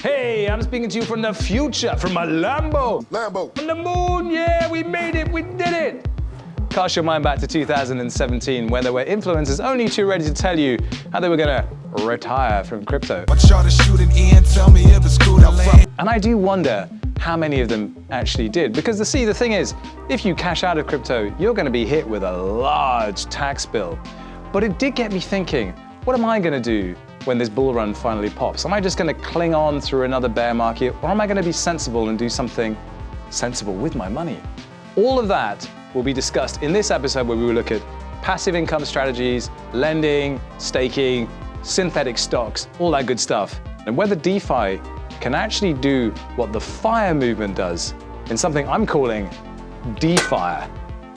Hey, I'm speaking to you from the future, from my Lambo. From the moon, yeah, we made it, we did it. Cast your mind back to 2017 when there were influencers only too ready to tell you how they were gonna retire from crypto. And I do wonder how many of them actually did. Because the thing is, if you cash out of crypto, you're gonna be hit with a large tax bill. But it did get me thinking, what am I gonna do when this bull run finally pops? Am I just gonna cling on through another bear market, or am I gonna be sensible and do something sensible with my money? All of that will be discussed in this episode where we will look at passive income strategies, lending, staking, synthetic stocks, all that good stuff, and whether DeFi can actually do what the FIRE movement does in something I'm calling DeFIRE.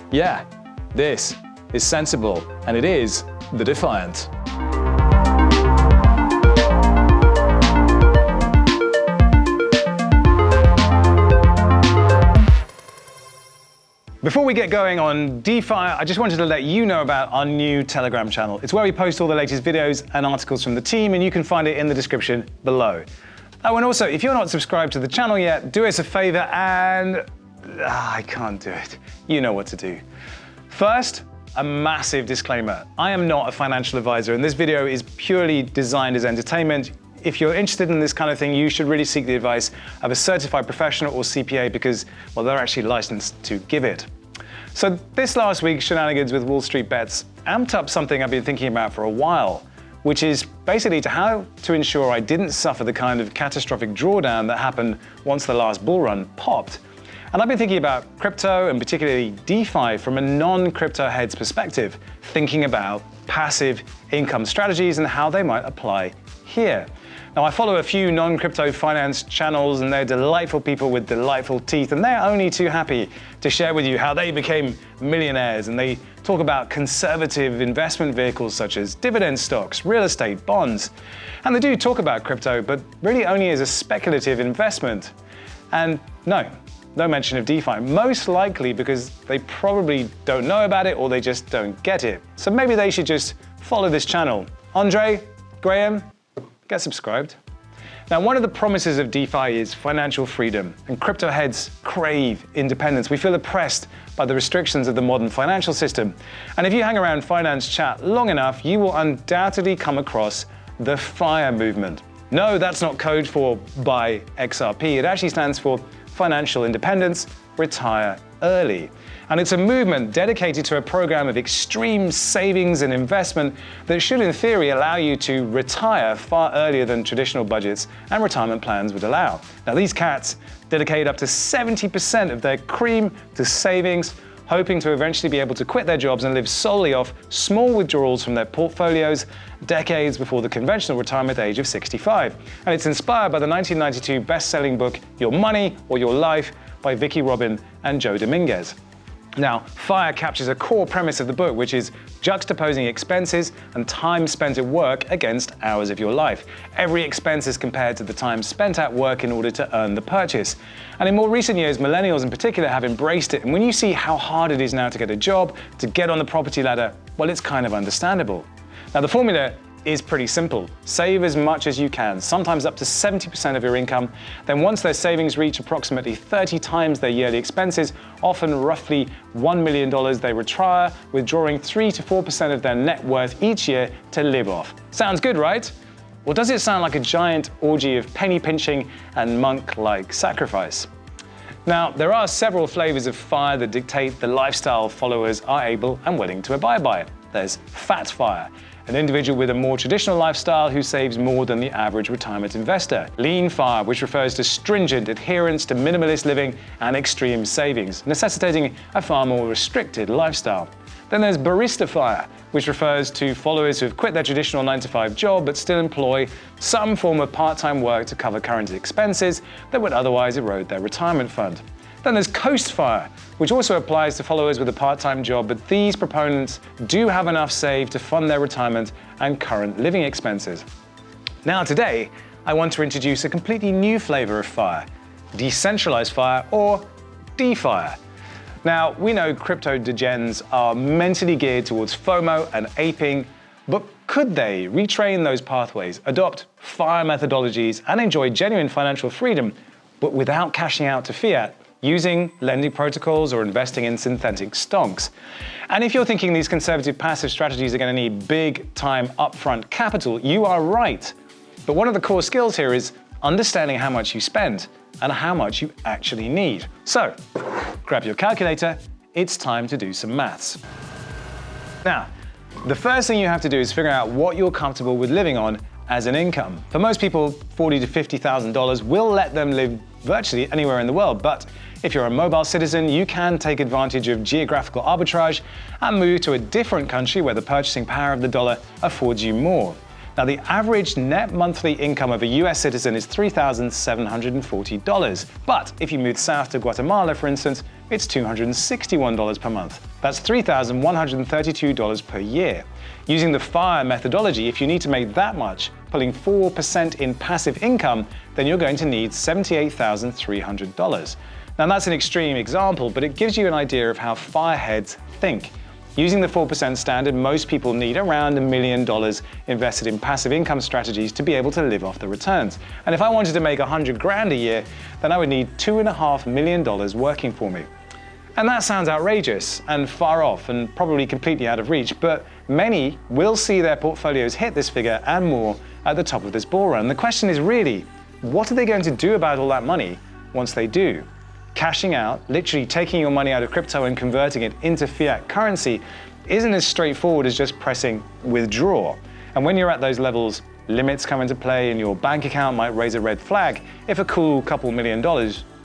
Yeah, this is sensible, and it is the Defiant. Before we get going on DeFi, I just wanted to let you know about our new Telegram channel. It's where we post all the latest videos and articles from the team, and you can find it in the description below. Oh, and also, if you're not subscribed to the channel yet, do us a favor and... I can't do it. You know what to do. First, a massive disclaimer. I am not a financial advisor, and this video is purely designed as entertainment. If you're interested in this kind of thing, you should really seek the advice of a certified professional or CPA because, well, they're actually licensed to give it. So this last week, shenanigans with Wall Street bets amped up something I've been thinking about for a while, which is basically how to ensure I didn't suffer the kind of catastrophic drawdown that happened once the last bull run popped. And I've been thinking about crypto and particularly DeFi from a non-crypto head's perspective, thinking about passive income strategies and how they might apply here. Now, I follow a few non-crypto finance channels, and they're delightful people with delightful teeth, and they're only too happy to share with you how they became millionaires. And they talk about conservative investment vehicles such as dividend stocks, real estate, bonds. And they do talk about crypto, but really only as a speculative investment. And no mention of DeFi, most likely because they probably don't know about it or they just don't get it. So maybe they should just follow this channel. Andre, Graham, get subscribed. Now, one of the promises of DeFi is financial freedom, and crypto heads crave independence. We feel oppressed by the restrictions of the modern financial system. And if you hang around finance chat long enough, you will undoubtedly come across the FIRE movement. No, that's not code for buy XRP. It actually stands for financial independence, retire early. And it's a movement dedicated to a program of extreme savings and investment that should, in theory, allow you to retire far earlier than traditional budgets and retirement plans would allow. Now, these cats dedicate up to 70% of their cream to savings, hoping to eventually be able to quit their jobs and live solely off small withdrawals from their portfolios decades before the conventional retirement age of 65. And it's inspired by the 1992 best-selling book, Your Money or Your Life by Vicky Robin and Joe Dominguez. Now, FIRE captures a core premise of the book, which is juxtaposing expenses and time spent at work against hours of your life. Every expense is compared to the time spent at work in order to earn the purchase. And in more recent years, millennials in particular have embraced it. And when you see how hard it is now to get a job, to get on the property ladder, well, it's kind of understandable. Now, the formula is pretty simple. Save as much as you can, sometimes up to 70% of your income. Then once their savings reach approximately 30 times their yearly expenses, often roughly $1 million, they retire, withdrawing 3 to 4% of their net worth each year to live off. Sounds good, right? Or does it sound like a giant orgy of penny pinching and monk-like sacrifice? Now, there are several flavors of FIRE that dictate the lifestyle followers are able and willing to abide by. There's fat FIRE, an individual with a more traditional lifestyle who saves more than the average retirement investor. Lean FIRE, which refers to stringent adherence to minimalist living and extreme savings, necessitating a far more restricted lifestyle. Then there's barista FIRE, which refers to followers who have quit their traditional 9-to-5 job but still employ some form of part-time work to cover current expenses that would otherwise erode their retirement fund. Then there's Coast FIRE, which also applies to followers with a part-time job, but these proponents do have enough saved to fund their retirement and current living expenses. Now today, I want to introduce a completely new flavor of FIRE, decentralized FIRE or DeFIRE. Now, we know crypto degens are mentally geared towards FOMO and aping, but Could they retrain those pathways, adopt FIRE methodologies, and enjoy genuine financial freedom, but without cashing out to fiat, using lending protocols or investing in synthetic stonks? And if you're thinking these conservative passive strategies are going to need big time upfront capital, you are right. But one of the core skills here is understanding how much you spend and how much you actually need. So, grab your calculator, it's time to do some maths. Now, the first thing you have to do is figure out what you're comfortable with living on as an income. For most people, $40,000 to $50,000 will let them live virtually anywhere in the world, but if you're a mobile citizen, you can take advantage of geographical arbitrage and move to a different country where the purchasing power of the dollar affords you more. Now, the average net monthly income of a US citizen is $3,740. But if you move south to Guatemala, for instance, it's $261 per month. That's $3,132 per year. Using the FIRE methodology, if you need to make that much, pulling 4% in passive income, then you're going to need $78,300. Now, that's an extreme example, but it gives you an idea of how fireheads think. Using the 4% standard, most people need around $1 million invested in passive income strategies to be able to live off the returns. And if I wanted to make 100 grand a year, then I would need $2.5 million working for me. And that sounds outrageous and far off and probably completely out of reach, but many will see their portfolios hit this figure and more at the top of this bull run. The question is really, what are they going to do about all that money once they do? Cashing out, literally taking your money out of crypto and converting it into fiat currency, isn't as straightforward as just pressing withdraw. And when you're at those levels, limits come into play and your bank account might raise a red flag if a cool couple $1 million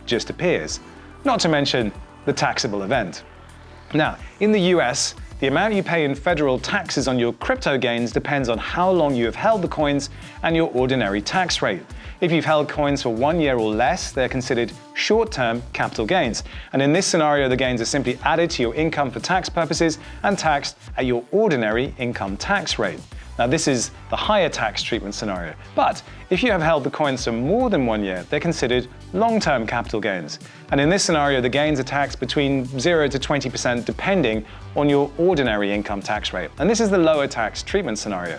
just appears. Not to mention the taxable event. Now, in the US, the amount you pay in federal taxes on your crypto gains depends on how long you have held the coins and your ordinary tax rate. If you've held coins for 1 year or less, they're considered short-term capital gains. And in this scenario, the gains are simply added to your income for tax purposes and taxed at your ordinary income tax rate. Now, this is the higher tax treatment scenario. But if you have held the coins for more than 1 year, they're considered long-term capital gains. And in this scenario, the gains are taxed between 0 to 20% depending on your ordinary income tax rate. And this is the lower tax treatment scenario.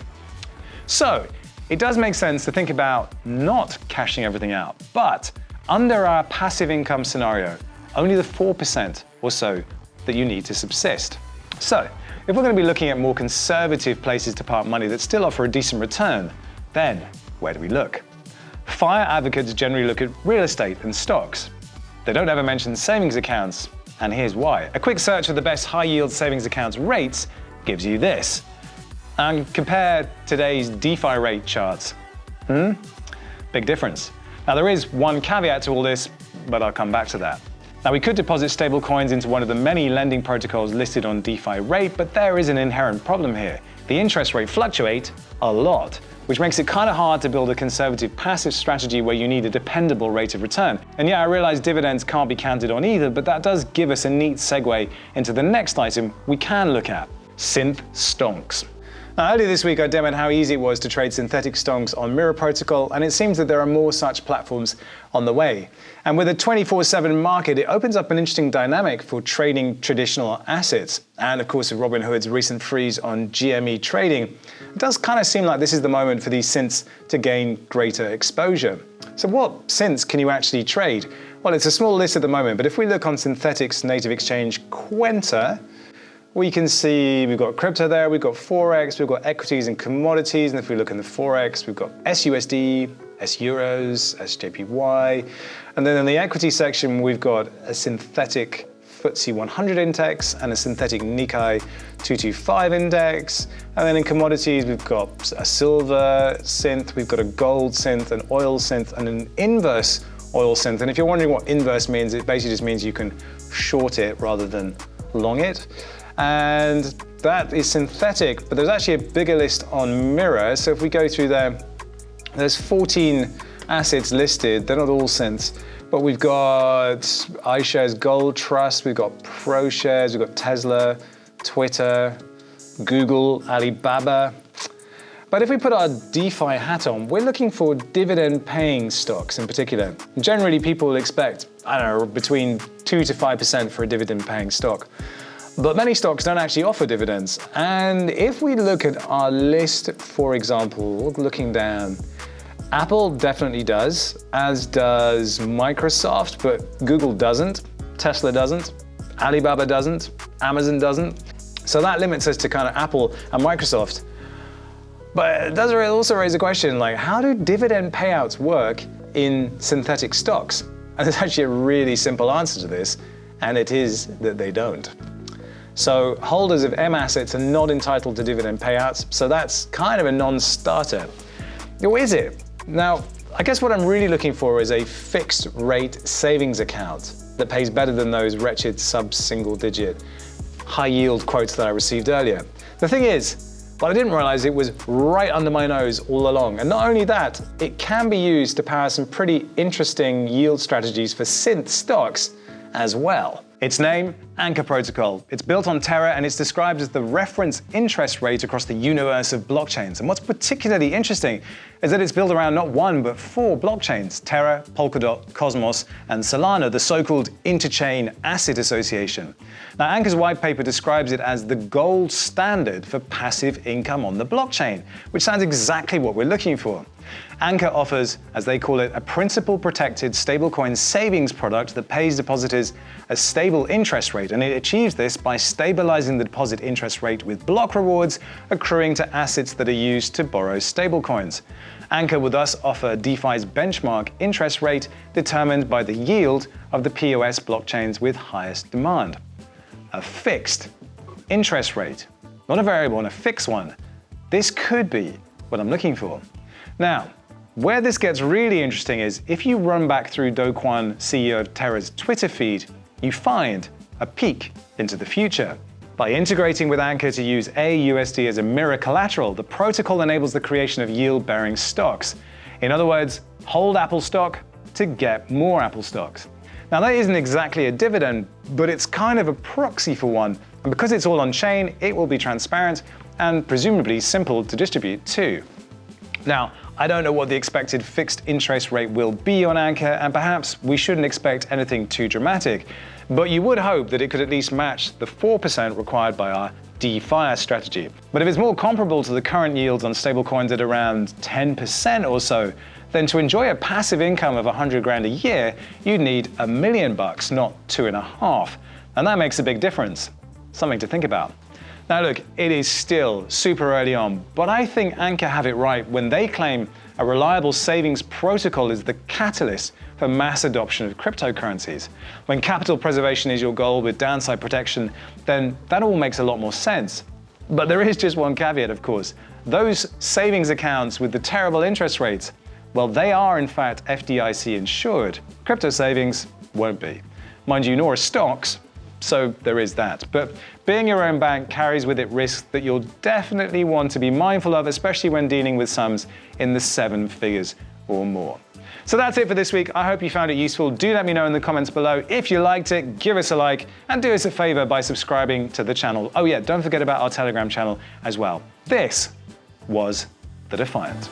So, it does make sense to think about not cashing everything out. But under our passive income scenario, only the 4% or so that you need to subsist. So, if we're going to be looking at more conservative places to park money that still offer a decent return, then where do we look? FIRE advocates generally look at real estate and stocks. They don't ever mention savings accounts, and here's why. A quick search of the best high-yield savings accounts rates gives you this. And compare today's DeFi rate charts. Big difference. Now, there is one caveat to all this, but I'll come back to that. Now, we could deposit stable coins into one of the many lending protocols listed on DeFi rate, but there is an inherent problem here. The interest rate fluctuates a lot, which makes it kind of hard to build a conservative passive strategy where you need a dependable rate of return. And yeah, I realize dividends can't be counted on either, but that does give us a neat segue into the next item we can look at: synth stonks. Now, earlier this week, I demoed how easy it was to trade synthetic stonks on Mirror Protocol, and it seems that there are more such platforms on the way. And with a 24/7 market, it opens up an interesting dynamic for trading traditional assets. And of course, with Robinhood's recent freeze on GME trading, it does kind of seem like this is the moment for these synths to gain greater exposure. So what synths can you actually trade? Well, it's a small list at the moment, but if we look on Synthetics native exchange Quenta, we can see we've got crypto there, we've got Forex, we've got equities and commodities, and if we look in the Forex, we've got SUSD, SEuros, SJPY, and then in the equity section, we've got a synthetic FTSE 100 index and a synthetic Nikkei 225 index, and then in commodities, we've got a silver synth, we've got a gold synth, an oil synth, and an inverse oil synth. And if you're wondering what inverse means, it basically just means you can short it rather than long it. And that is synthetic, but there's actually a bigger list on Mirror. So if we go through there, there's 14 assets listed. They're not all synths, but we've got iShares Gold Trust, we've got ProShares, we've got Tesla, Twitter, Google, Alibaba. But if we put our DeFi hat on, we're looking for dividend-paying stocks in particular. Generally, people expect, I don't know, between 2 to 5% for a dividend-paying stock. But many stocks don't actually offer dividends. And if we look at our list, for example, looking down, Apple definitely does, as does Microsoft, but Google doesn't, Tesla doesn't, Alibaba doesn't, Amazon doesn't. So that limits us to kind of Apple and Microsoft. But it does also raise a question, like, how do dividend payouts work in synthetic stocks? And there's actually a really simple answer to this, and it is that they don't. So holders of M assets are not entitled to dividend payouts, so that's kind of a non-starter. Or is it? Now, I guess what I'm really looking for is a fixed rate savings account that pays better than those wretched sub-single digit high yield quotes that I received earlier. The thing is, well, I didn't realize it was right under my nose all along. And not only that, it can be used to power some pretty interesting yield strategies for Synth stocks as well. Its name, Anchor Protocol. It's built on Terra and it's described as the reference interest rate across the universe of blockchains. And what's particularly interesting is that it's built around not one, but 4 blockchains: Terra, Polkadot, Cosmos, and Solana, the so-called interchain asset association. Now, Anchor's white paper describes it as the gold standard for passive income on the blockchain, which sounds exactly what we're looking for. Anchor offers, as they call it, a principal-protected stablecoin savings product that pays depositors a stable interest rate, and it achieves this by stabilizing the deposit interest rate with block rewards accruing to assets that are used to borrow stablecoins. Anchor will thus offer DeFi's benchmark interest rate determined by the yield of the POS blockchains with highest demand. A fixed interest rate, not a variable and a fixed one. This could be what I'm looking for. Now, where this gets really interesting is if you run back through Do Kwon, CEO of Terra's Twitter feed, you find a peek into the future. By integrating with Anchor to use AUSD as a mirror collateral, the protocol enables the creation of yield-bearing stocks. In other words, hold Apple stock to get more Apple stocks. Now, that isn't exactly a dividend, but it's kind of a proxy for one. And because it's all on chain, it will be transparent and presumably simple to distribute too. Now, I don't know what the expected fixed interest rate will be on Anchor, and perhaps we shouldn't expect anything too dramatic, but you would hope that it could at least match the 4% required by our DeFIRE strategy. But if it's more comparable to the current yields on stablecoins at around 10% or so, then to enjoy a passive income of 100 grand a year, you'd need $1 million, not 2.5. And that makes a big difference. Something to think about. Now look, it is still super early on, but I think Anchor have it right when they claim a reliable savings protocol is the catalyst for mass adoption of cryptocurrencies. When capital preservation is your goal with downside protection, then that all makes a lot more sense. But there is just one caveat, of course. Those savings accounts with the terrible interest rates, well, they are in fact FDIC insured. Crypto savings won't be. Mind you, nor are stocks. So there is that. But being your own bank carries with it risks that you'll definitely want to be mindful of, especially when dealing with sums in the 7 figures or more. So that's it for this week. I hope you found it useful. Do let me know in the comments below. If you liked it, give us a like and do us a favor by subscribing to the channel. Oh yeah, don't forget about our Telegram channel as well. This was the Defiant.